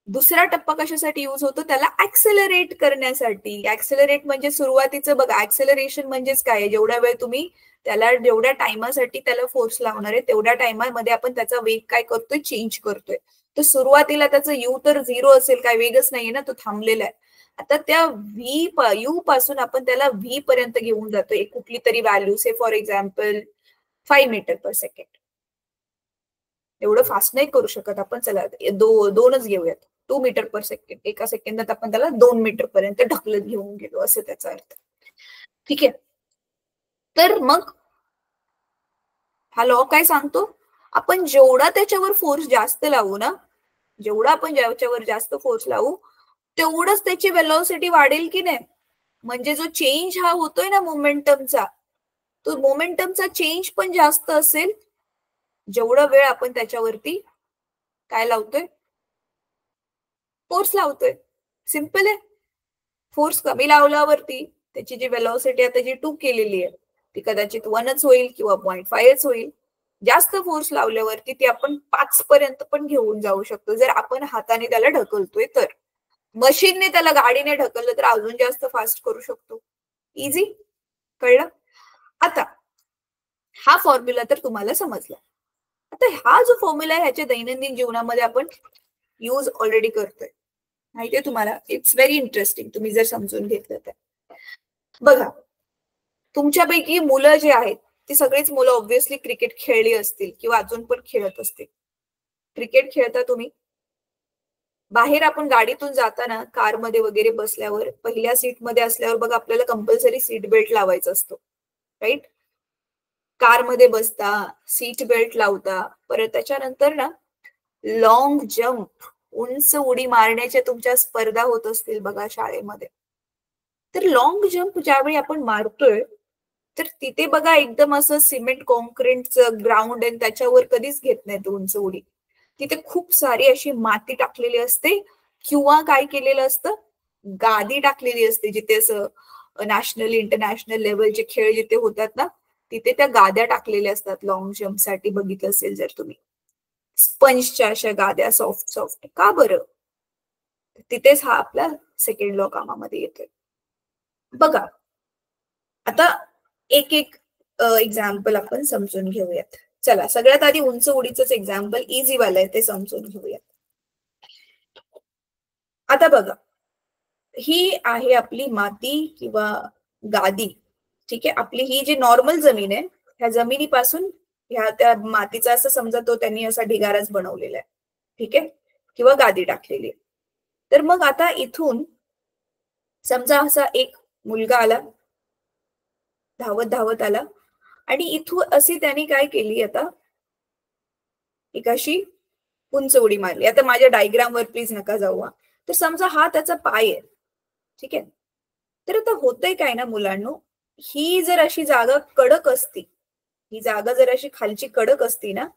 दुसरा टप्पा कशासाठी यूज होतो? त्याला ऍक्सेलरेट करण्यासाठी. ऍक्सेलरेट म्हणजे सुरुवातीचं बघा, ऍक्सेलरेशन म्हणजेच काय, जेवढा वेळ तुम्ही त्याला, जेवढ्या टाइमासाठी त्याला फोर्स लावणार आहे तेवढ्या टाइमामध्ये आपण त्याचा वेग काय करतोय, चेंज करतोय. तर सुरुवातीला त्याचं U तर 0 असेल, काय वेगच नाहीये ना, तो थांबलेला आहे. आता त्या U पासून आपण त्याला V पर्यंत घेऊन जातोय, एक कुठली तरी value, say for example 5 meter per second. एवढं फास्ट नाही करू शकत आपण, चला दोनच घेऊयात, 2 मीटर पर सेकंड. एका सेकंदात आपण त्याला 2 मीटर पर्यंत ढकलत घेऊन गेलो, असं त्याचा अर्थ. ठीक आहे. तर मग हा लॉ काय सांगतो, आपण जेवढा त्याच्यावर फोर्स जास्त लावू ना, जेवढा आपण ज्याच्यावर जास्त फोर्स लावू तेवढंच त्याची वेलॉसिटी वाढेल की नाही. म्हणजे जो चेंज हा होतोय ना मोमेंटमचा, तो मोमेंटमचा चेंज पण जास्त असेल जेवढा वेळ आपण त्याच्यावरती काय लावतोय, फोर्स लावतोय. सिंपल आहे. फोर्स कमी लावल्यावरती त्याची जी वेलॉसिटी आता जी 2 केलेली आहे ती कदाचित 1च होईल किंवा 0.5च होईल. जास्त फोर्स लावल्यावरती ती आपण 5 पर्यंत पण घेऊन जाऊ शकतो, जर आपण हाताने त्याला ढकलतोय तर. मशीनने त्याला, गाडीने ढकललं तर अजून जास्त फास्ट करू शकतो. इझी, कळलं? आता हा फॉर्म्युला तर तुम्हाला समजला. आता हा जो फॉर्म्युला आहे ह्याच्या दैनंदिन जीवनामध्ये आपण यूज ऑलरेडी करतोय, माहितीये तुम्हाला. इट्स व्हेरी इंटरेस्टिंग, तुम्ही जर समजून घेतलं तर. बघा, तुमच्यापैकी मुलं जे आहेत ती सगळीच मुलं ऑब्व्हियसली क्रिकेट खेळली असतील किंवा अजून पण खेळत असतील. क्रिकेट खेळता तुम्ही? बाहेर आपण गाडीतून जाताना कारमध्ये वगैरे बसल्यावर पहिल्या सीटमध्ये असल्यावर बघा आपल्याला कंपल्सरी सीट बेल्ट लावायचा असतो, राईट? कारमध्ये बसता सीट बेल्ट लावता, परत त्याच्यानंतर ना लॉंग जम्प, उंच उडी मारण्याच्या तुमच्या स्पर्धा होत असतील बघा शाळेमध्ये. तर लॉंग जम्प ज्यावेळी आपण मारतोय तर तिथे बघा एकदम असं सिमेंट कॉन्क्रीटचं ग्राउंड आहे, त्याच्यावर कधीच घेत नाही तो उंच उडी. तिथे खूप सारी अशी माती टाकलेली असते किंवा काय केलेलं असतं, गादी टाकलेली असते, जिथे असं नॅशनल इंटरनॅशनल लेवलचे खेळ जिथे होतात ना, तिथे त्या गाद्या टाकलेल्या असतात लॉंग जम्प साठी. बघितलं असेल जर तुम्ही, स्पंजच्या अशा गाद्या सॉफ्ट सॉफ्ट. का बरं? तिथेच हा आपला सेकंड लॉ कामामध्ये येतोय. बघा आता एक एक एक्झाम्पल आपण समजून घेऊयात. चला सगळ्यात आधी उंच उडीच एक्झाम्पल इझी वाला आहे ते समजून घेऊयात. आता बघा, ही आहे आपली माती किंवा गादी, ठीक आहे. आपली ही जी नॉर्मल जमीन आहे, ह्या जमिनीपासून ह्या त्या मातीचा असं समजा तो त्यांनी असा ढिगाराच बनवलेला आहे, ठीक आहे, किंवा गादी टाकलेली आहे. तर मग आता इथून समजा असा एक मुलगा आला, धावत धावत आला आणि इथून अशी त्यांनी काय केली, आता एक अशी उंच उडी मारली. आता माझ्या डायग्राम वर प्लीज नका जाऊ. तर समजा हा त्याचा पाय आहे, ठीक आहे. तर आता होतंय काय ना मुलांनो, ही जर अशी जागा कडक असती, ही जागा जर अशी खालची कडक असती ना,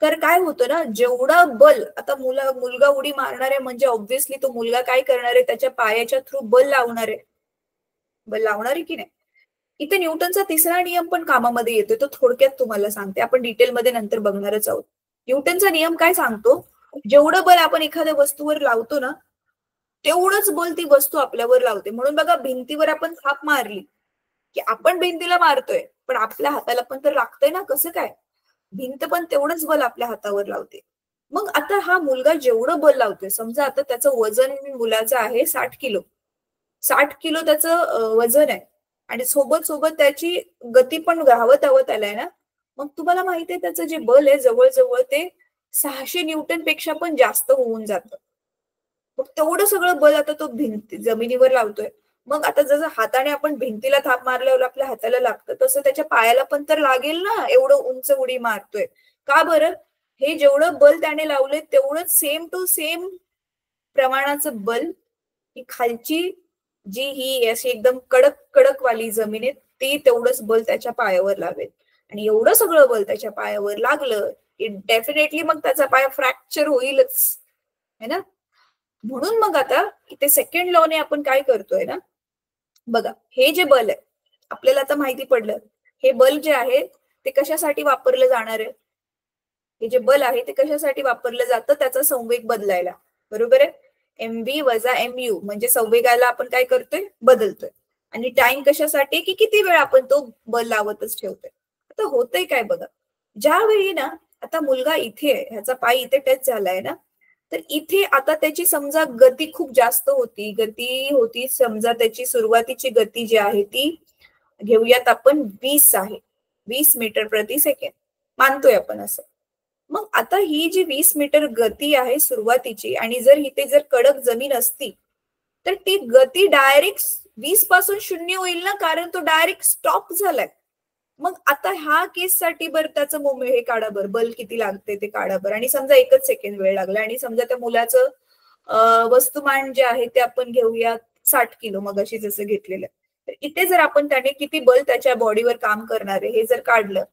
तर काय होतं ना, जेवढा बल आता मुलगा उडी मारणार आहे म्हणजे ऑब्व्हियसली तो मुलगा काय करणार आहे, त्याच्या पायाच्या थ्रू बल लावणार आहे. बल लावणार आहे की नाही? इथे न्यूटनचा तिसरा नियम पण कामामध्ये येतोय. तो थोडक्यात तुम्हाला सांगते, आपण डिटेलमध्ये नंतर बघणारच आहोत. न्यूटनचा नियम काय सांगतो, जेवढं बल आपण एखाद्या वस्तूवर लावतो ना, तेवढंच बल ती वस्तू आपल्यावर लावते. म्हणून बघा, भिंतीवर आपण थाप मारली की आपण भिंतीला मारतोय, पण आपल्या हाताला पण तर लागतंय ना. कसं काय? भिंत पण तेवढंच बल आपल्या हातावर लावते. मग आता हा मुलगा जेवढं बल लावतोय, समजा आता त्याचं वजन मुलाचं आहे 60 किलो, 60 किलो त्याचं वजन आहे आणि सोबत सोबत त्याची गती पण धावत धावत आलाय ना, मग तुम्हाला माहिती आहे त्याचं जे बल आहे जवळजवळ ते 600 न्यूटन पेक्षा पण जास्त होऊन जातं. मग तेवढं सगळं बल आता तो जमिनीवर लावतोय. मग आता जसं हाताने आपण भिंतीला थाप मारल्यावर आपल्या हाताला लागतं, तसं त्याच्या पायाला पण तर लागेल ना, एवढं उंच उडी मारतोय. का बरं? हे जेवढं बल त्याने लावलंय तेवढंच सेम टू सेम प्रमाणाचं बल ही खालची जी ही अशी एकदम कडक कडक वाली जमीन आहे, ती तेवढंच बल त्याच्या पायावर लावेल. आणि एवढं सगळं बल त्याच्या पायावर लागलं की डेफिनेटली मग त्याचा पाय फ्रॅक्चर होईलच, है ना. म्हणून मग आता इथे सेकंड लॉने आपण काय करतोय ना, बघा हे जे बल आहे आपल्याला आता माहिती पडलं, हे बल जे आहे ते कशासाठी वापरलं जाणार आहे, हे जे बल आहे ते कशासाठी वापरलं जातं, त्याचा संवेग बदलायला, बरोबर आहे. एमव्ही वजा एमयू म्हणजे संवेगाला आपण काय करतोय, बदलतोय. आणि टाइम कशासाठी, की किती वेळ आपण तो बल लावतच ठेवतोय. आता होतंय काय बघा, ज्यावेळी ना आता मुलगा इथे आहे, ह्याचा पाय इथे टच झालाय ना, तर इथे आता त्याची समजा गती खूप जास्त होती समजा त्याची सुरुवातीची गती जी आहे ती घेऊयात आपण 20 आहे, 20 मीटर प्रति सेकंड मानतोय आपण असं. मग आता ही जी 20 मीटर गती आहे सुरुवातीची, आणि जर इथे जर कडक जमीन असती तर ती गती डायरेक्ट 20 पासून 0 होईल ना, कारण तो डायरेक्ट स्टॉप झालाय. मग आता ह्या केससाठी बरं त्याचं मोमेंट हे काढा बरं, बल किती लागते ते काढा बरं. आणि समजा 1च सेकंड वेळ लागला आणि समजा त्या मुलाचं वस्तुमान जे आहे ते आपण घेऊया 60 किलो मगाशी जसं घेतलेलं. तर इथे जर आपण त्याने किती बल त्याच्या बॉडीवर काम करणार आहे हे जर काढलं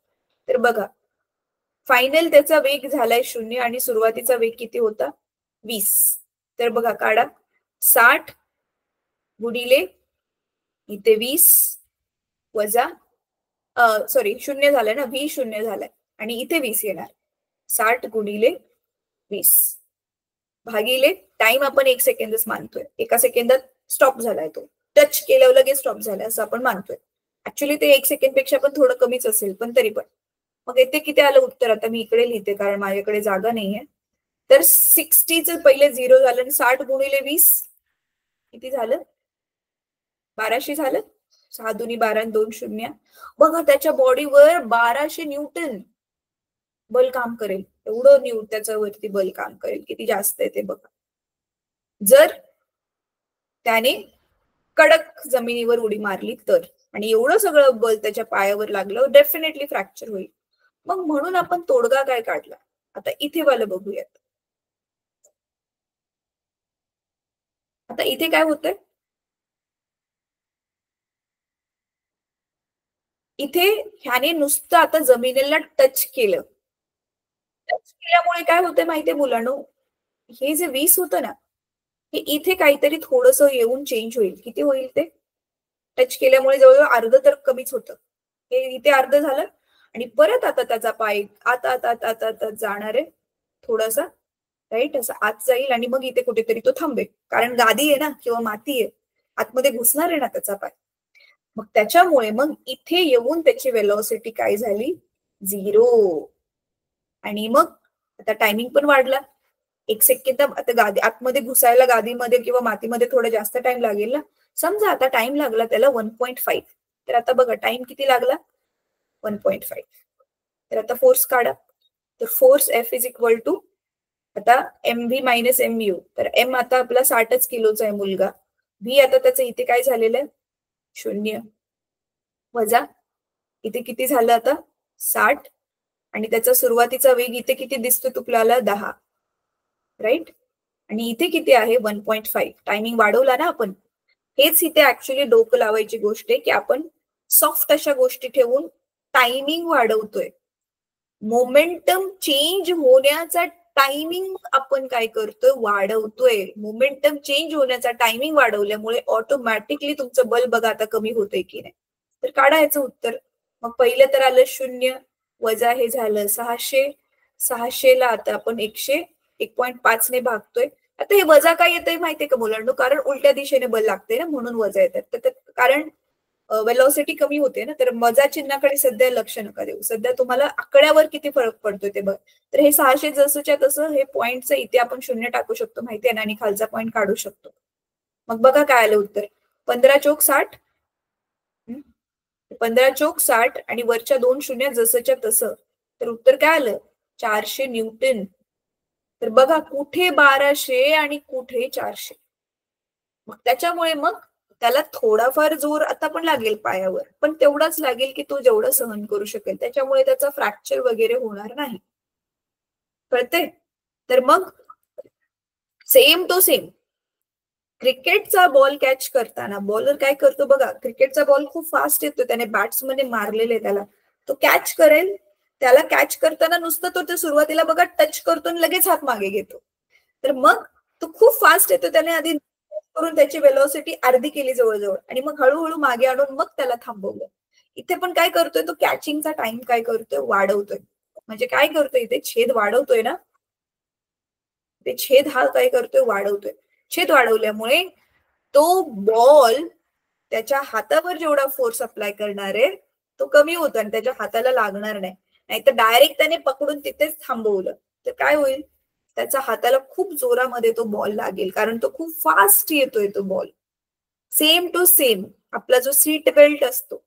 तर बघा, फायनल त्याचा वेग झालाय 0 आणि सुरुवातीचा वेग किती होता, 20. तर बघा काढा, 60 गुणिले इथे 20 वजा सॉरी 0 झालंय ना, 20 झालाय आणि इथे 20 येणार. 60 गुणिले 20 भागिले टाइम आपण 1 सेकंदच मानतोय, 1 सेकंदात स्टॉप झालाय, तो टच केल्यावर लगेच स्टॉप झालाय असं आपण मानतोय. ऍक्च्युली ते 1 सेकंड पेक्षा पण थोडं कमीच असेल, पण तरी पण. मग इथे किती आलं उत्तर, आता मी इकडे लिहिते कारण माझ्याकडे जागा नाहीये. तर 60च पहिले 0 झालं आणि 60 गुणिले 20 किती झालं, 1200 झालं. 6 दुनी 12 आणि 2 शून्य. बघा त्याच्या बॉडीवर 1200 न्यूटन बल काम करेल, एवढं त्याच्या वरती बल काम करेल, किती जास्त आहे ते बघा. जर त्याने कडक जमिनीवर उडी मारली तर, आणि एवढं सगळं बल त्याच्या पायावर लागलं, डेफिनेटली फ्रॅक्चर होईल. मग म्हणून आपण तोडगा काय काढला. आता इथे वाला बघूयात. आता इथे काय होतंय, इथे ह्याने नुसतं आता जमिनीला टच केलं. टच केल्यामुळे काय होतंय माहितीये मुलांनो, हे जे 20 होतं ना, हे इथे काहीतरी थोडस येऊन चेंज होईल. किती होईल ते? टच केल्यामुळे जवळजवळ अर्ध तर कमीच होतं. हे इथे अर्ध झालं आणि परत आता त्याचा पाय आता आता आता आता आता जाणार आहे थोडासा, राईट, असं आत जाईल आणि मग इथे कुठेतरी तो थांबेल. कारण गादी आहे ना किंवा माती आहे, आतमध्ये घुसणार आहे ना त्याचा पाय. मग त्याच्यामुळे मग इथे येऊन त्याची वेलॉसिटी काय झाली, 0. आणि मग आता टायमिंग पण वाढला. 1 सेकंद आता गादी आतमध्ये घुसायला गादीमध्ये किंवा मातीमध्ये थोडा जास्त टाइम लागेल ना. समजा आता टाइम लागला त्याला 1.5. तर आता बघा टाइम किती लागला, 1.5. तर आता फोर्स काढा. तर force F is equal to आता MV मायनस MU. तर M आता आपला 60 किलोचा आहे मुलगा. V आता त्याचं इथे काय झालेलं आहे, 0 वजा इथे किती झालं आता 60, आणि त्याचा सुरुवातीचा वेग इथे किती दिसतो तुम्हाला, 10, राईट. आणि इथे किती आहे, 1.5. टायमिंग वाढवला ना आपण. हेच इथे ऍक्च्युली डोकं लावायची गोष्ट आहे की आपण सॉफ्ट अशा गोष्टी ठेवून टायमिंग वाढवतोय. मोमेंटम चेंज होण्याचा टायमिंग आपण काय करतोय, वाढवतोय. मोमेंटम चेंज होण्याचा टायमिंग वाढवल्यामुळे ऑटोमॅटिकली तुमचं बल बघा आता कमी होतंय की नाही. तर काढायचं उत्तर. मग पहिलं तर आलं 0 वजा हे झालं 600. 600 ला आता आपण 1.5 ने भागतोय. आता हे वजा काय येतंय माहितीये का मुलांनो, कारण उलट्या दिशेने बल लागते ना, म्हणून वजा येतात. तर कारण वेलॉसिटी कमी होते ना, तर वजा चिन्हाकडे सध्या लक्ष नका देऊ. सध्या तुम्हाला आकड्यावर किती फरक पडतोय ते बघ. तर हे 600 जसंच्या तसं हे पॉईंटचं इथे आपण 0 टाकू शकतो माहितीये ना, आणि खालचा पॉईंट काढू शकतो. मग बघा काय आलं उत्तर, 15 चोक 60. 15 चोक 60 आणि वरच्या 2 शून्य जसंच्या तसं. तर उत्तर काय आलं, 400 न्यूटन. तर बघा कुठे 1200 आणि कुठे 400. मग त्याच्यामुळे मग त्याला थोडाफार जोर आता पण लागेल पायावर, पण तेवढाच लागेल की तो जेवढं सहन करू शकेल. त्याच्यामुळे त्याचा फ्रॅक्चर वगैरे होणार नाही. कळते. तर मग सेम तो सेम क्रिकेटचा बॉल कॅच करताना बॉलर काय करतो बघा, क्रिकेटचा बॉल खूप फास्ट येतो, त्याने बॅट्समध्ये मारलेले, त्याला तो कॅच करेल. त्याला कॅच करताना नुसतं तो सुरुवातीला बघा टच करतो आणि लगेच हात मागे घेतो. तर मग तो खूप फास्ट येतो, त्याने आधी करून त्याची वेलॉसिटी अर्धी केली जवळजवळ, आणि मग हळूहळू मागे आणून मग त्याला थांबवलं. इथे पण काय करतोय तो, कॅचिंगचा टाइम काय करतोय, वाढवतोय. म्हणजे काय करतोय इथे, छेद वाढवतोय ना, ते छेद हा काय करतोय, वाढवतोय. छेद वाढवल्यामुळे तो बॉल त्याच्या हातावर जेवढा फोर्स अप्लाय करणार आहे तो कमी होतो आणि त्याच्या हाताला लागणार नाही. नाहीतर डायरेक्ट त्याने पकडून तिथेच थांबवलं तर काय होईल, त्याच्या हाताला खूप जोरामध्ये तो बॉल लागेल, कारण तो खूप फास्ट येतोय तो बॉल. सेम टू सेम आपला जो सीट बेल्ट असतो,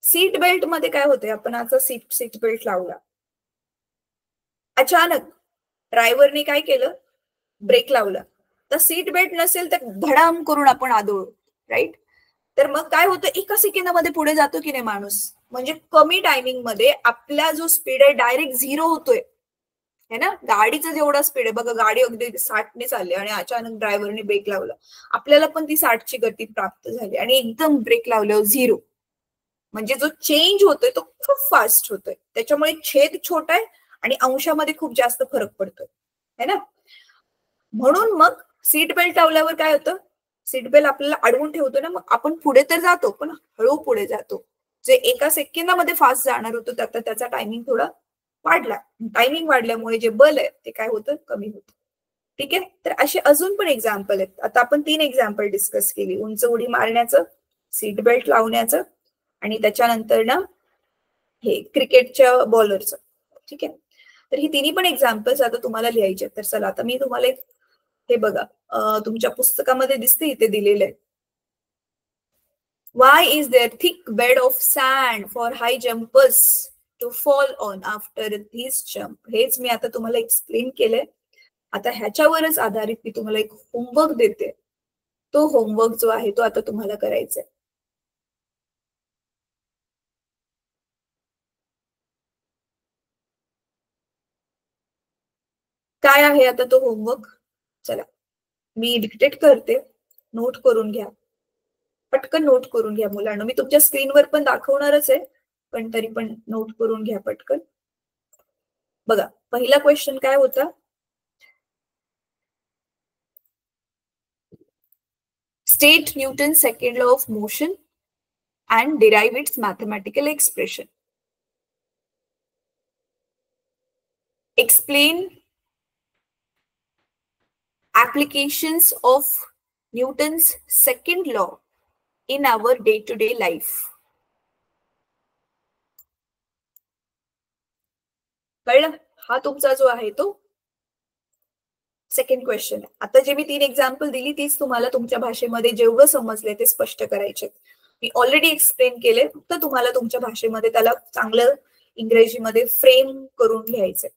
सीट बेल्ट मध्ये काय होतंय, आपण आता सीट बेल्ट लावला, अचानक ड्रायव्हरने काय केलं, ब्रेक लावला, तर सीट बेल्ट नसेल तर धडाम करून आपण आदळू, राईट. तर मग काय होतं, एका सेकंदामध्ये पुढे जातो की नाही माणूस. म्हणजे कमी टायमिंग मध्ये आपला जो स्पीड आहे डायरेक्ट 0 होतोय, है ना. गाडीचा जेवढा स्पीड आहे बघा, गाडी अगदी 60 ने चालली आणि अचानक ड्रायव्हरने ब्रेक लावला, आपल्याला पण ती 60 ची गती प्राप्त झाली आणि एकदम ब्रेक लावल्यावर 0. म्हणजे जो चेंज होतोय तो खूप फास्ट होतोय, त्याच्यामुळे छेद छोटा आहे आणि अंशामध्ये खूप जास्त फरक पडतोय, है ना. म्हणून मग सीट बेल्ट लावल्यावर काय होतं, सीट बेल्ट आपल्याला अडवून ठेवतो ना, मग आपण पुढे तर जातो पण हळू पुढे जातो. जे एका सेकंदामध्ये फास्ट जाणार होतं आता त्याचा टायमिंग थोडा वाढला. टायमिंग वाढल्यामुळे जे बल आहे ते काय होतं, कमी होतं. ठीक आहे. तर असे अजून पण एक्झाम्पल आहेत. आता आपण 3 एक्झाम्पल डिस्कस केली, उंच उडी मारण्याचं, सीट बेल्ट लावण्याचं, आणि त्याच्यानंतर ना हे क्रिकेटच्या बॉलरचं. ठीक आहे. तर ही तिन्ही पण एक्झाम्पल्स आता तुम्हाला लिहायचे. तर चला आता मी तुम्हाला एक हे बघा, तुमच्या पुस्तकामध्ये दिसते इथे दिलेलं आहे. Why is there thick bed of sand for high jumpers to fall on after this jump? हेच मी आता तुम्हाला एक्सप्लेन केलंय. आता ह्याच्यावरच आधारित मी तुम्हाला एक होमवर्क देते. तो होमवर्क जो आहे तो आता तुम्हाला करायचा आहे. काय आहे आता तो होमवर्क? चला मी डिक्टेट करते, नोट करून घ्या. पटकन नोट करून घ्या मुलांना. मी तुमच्या स्क्रीनवर पण दाखवणारच आहे, पण तरी पण नोट करून घ्या पटकन. बघा पहिला क्वेश्चन काय होता? State Newton's second law of motion and derive its mathematical expression. Explain applications of Newton's second law in our day-to-day life. कळलं? हा तुमचा जो आहे तो सेकंड क्वेश्चन आहे. आता जे मी 3 एक्झाम्पल दिली तीच तुम्हाला तुमच्या भाषेमध्ये जेवढं समजले ते स्पष्ट करायचे. मी ऑलरेडी एक्सप्लेन केले, फक्त तुम्हाला तुमच्या भाषेमध्ये त्याला चांगलं इंग्रजीमध्ये फ्रेम करून लिहायचंय.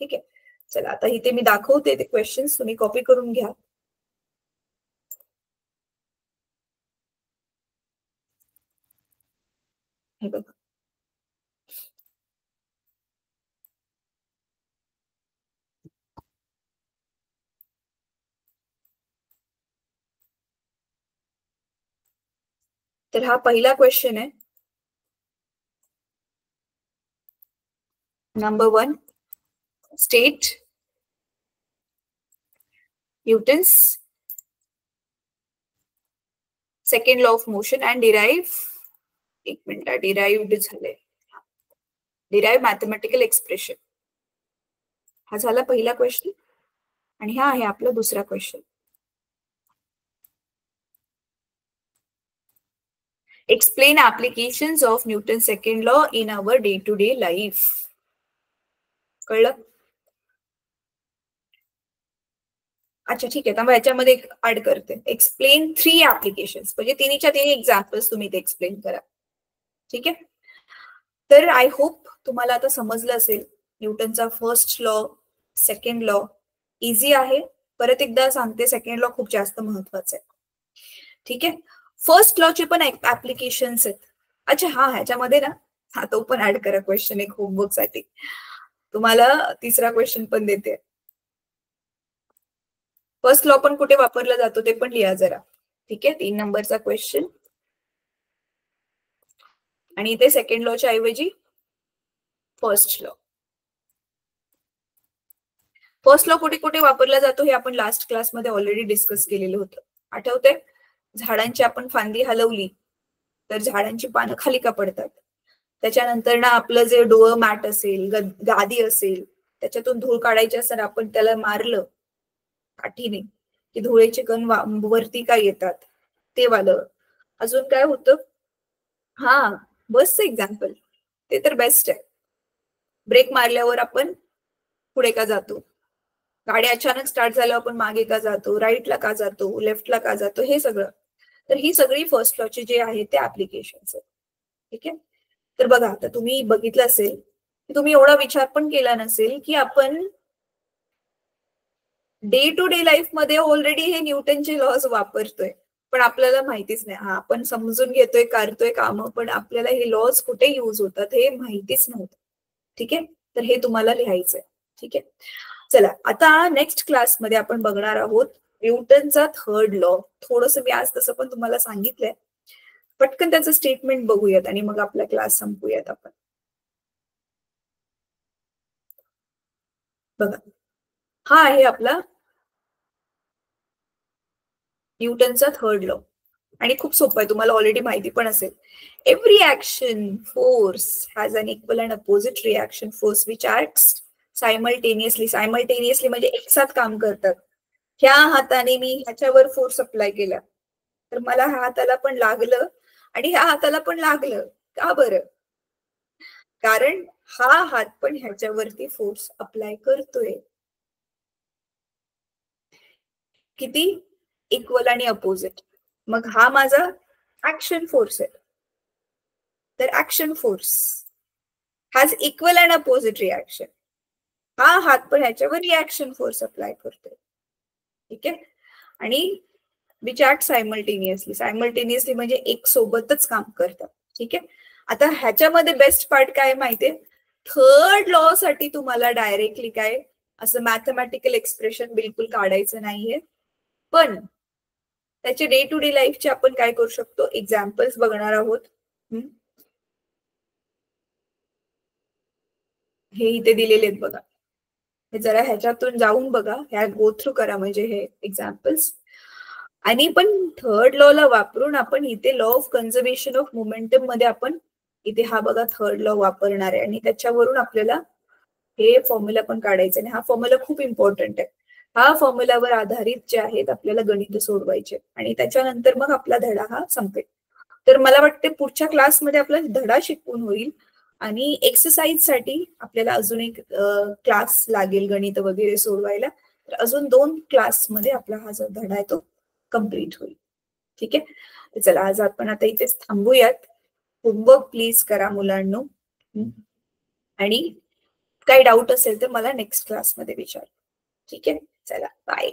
ठीक आहे. चला आता इथे मी दाखवते ते क्वेश्चन्स, तुम्ही कॉपी करून घ्या. हे बघा. तर हा पहिला क्वेश्चन आहे. Number 1, state Newton's second law of motion and derive, एक मिनिट, डिराइव्ड झाले, डिराइव्ह मॅथमॅटिकल एक्सप्रेशन. हा झाला पहिला क्वेश्चन आणि हा आहे आपला दुसरा question. Explain applications of Newton second law in our day to day life. कळलं? अच्छा ठीक आहे. त्यामुळे याच्यामध्ये ऍड करते, एक्सप्लेन 3 ऍप्लिकेशन्स, म्हणजे तिन्हीच्या तिन्ही एक्झाम्पल्स तुम्ही ते एक्सप्लेन करा. ठीक आहे. तर आय होप तुम्हाला आता समजलं असेल न्यूटनचा first law, second law. Easy आहे. परत एकदा सांगते, सेकंड लॉ खूप जास्त महत्वाचा आहे. ठीक आहे. फर्स्ट लॉचे पण ऍप्लिकेशन्स आहेत. अच्छा हा, ह्याच्यामध्ये ना, हा तो पण ऍड करा क्वेश्चन एक होमवर्क साठी. तुम्हाला तिसरा क्वेश्चन पण देते. फर्स्ट लॉ पण कुठे वापरला जातो ते पण लिहा जरा. ठीक आहे. 3 नंबरचा क्वेश्चन. आणि इथे सेकंड लॉच्या ऐवजी फर्स्ट लॉ. फर्स्ट लॉ कुठे कुठे वापरला जातो हे आपण लास्ट क्लासमध्ये ऑलरेडी डिस्कस केलेलं होतं. आठवते? झाडांची आपण फांदी हलवली तर झाडांची पानं खाली का पडतात. त्याच्यानंतर ना आपलं जे डोअर मॅट असेल, गादी असेल, त्याच्यातून धूळ काढायची असेल, आपण त्याला मारलं काठीने की धुळेचे कण वरती काय येतात, ते वालं. अजून काय होतं? हा, बसचं एक्झाम्पल, ते तर बेस्ट आहे. ब्रेक मारल्यावर आपण पुढे का जातो, गाडी अचानक स्टार्ट झाल्यावर आपण मागे का जातो, राईटला का जातो, लेफ्टला का जातो, हे सगळं. तर ही सगळी फर्स्ट लॉचे जे आहे ते ऍप्लिकेशन्स आहेत. ठीक आहे. तर बघा आता तुम्ही बघितलं असेल की तुम्ही एवढा विचार पण केला नसेल की आपण डे टू डे लाईफ मध्ये ऑलरेडी हे न्यूटनचे लॉज वापरतोय, पण आपल्याला माहितीच नाही. हा, आपण समजून घेतोय, करतोय काम, पण आपल्याला हे लॉज कुठे युज होतात हे माहितीच नव्हतं. ठीक आहे. तर हे तुम्हाला लिहायचंय. ठीक आहे. चला आता नेक्स्ट क्लासमध्ये आपण बघणार आहोत न्यूटनचा थर्ड लॉ. थोडस मी आज तसं पण तुम्हाला सांगितलंय. पटकन त्याचं स्टेटमेंट बघूयात आणि मग आपला क्लास संपूयात आपण. बघा, हा आहे आपला न्यूटनचा थर्ड लॉ आणि खूप सोपं आहे, तुम्हाला ऑलरेडी माहिती पण असेल. Every action force has an equal and opposite reaction force which acts simultaneously. Simultaneously म्हणजे एक साथ काम करतात. ह्या हाताने मी ह्याच्यावर फोर्स अप्लाय केला तर मला ह्या हाताला पण लागलं आणि ह्या हाताला पण लागलं. का बरं? कारण हा हात पण ह्याच्यावरती फोर्स अप्लाय करतोय. किती? इक्वल आणि अपोजिट. मग हा माझा ऍक्शन फोर्स आहे. तर action force has equal and opposite reaction. हा हात पण ह्याच्यावर रिॲक्शन फोर्स अप्लाय करतोय. ठीक आहे. आणि विच ऍक्ट सायमल्टेनियसली म्हणजे एक सोबतच काम करतात. ठीक आहे. आता ह्याच्यामध्ये बेस्ट पार्ट काय माहितीये, थर्ड लॉ साठी तुम्हाला डायरेक्टली काय असं मॅथमॅटिकल एक्सप्रेशन बिलकुल काढायचं नाहीये, पण त्याचे डे टू डे लाईफचे आपण काय करू शकतो एक्झाम्पल्स बघणार आहोत. हे इथे दिलेले आहेत बघा, हे जरा ह्याच्यातून जाऊन बघा, ह्या गो थ्रू करा म्हणजे हे एक्झाम्पल्स. आणि पण थर्ड लॉ ला वापरून आपण इथे law of conservation of momentum मध्ये आपण इथे हा बघा थर्ड लॉ वापरणार आहे आणि त्याच्यावरून आपल्याला हे फॉर्म्युला पण काढायचं. आणि हा फॉर्म्युला खूप इम्पॉर्टंट आहे. हा फॉर्म्युलावर आधारित जे आहेत आपल्याला गणित सोडवायचे आणि त्याच्यानंतर मग आपला धडा हा संपेल. तर मला वाटते पुढच्या क्लासमध्ये आपला धडा शिकवून होईल आणि एक्सरसाइज साठी आपल्याला अजून एक क्लास लागेल गणित वगैरे सोडवायला. तर अजून 2 क्लासमध्ये आपला हा जो धडा आहे तो कम्प्लीट होईल. ठीक आहे. चला आज आपण आता इथेच थांबूयात. होमवर्क प्लीज करा मुलांनो, आणि काही डाऊट असेल तर मला नेक्स्ट क्लासमध्ये विचार. ठीक आहे. चला बाय.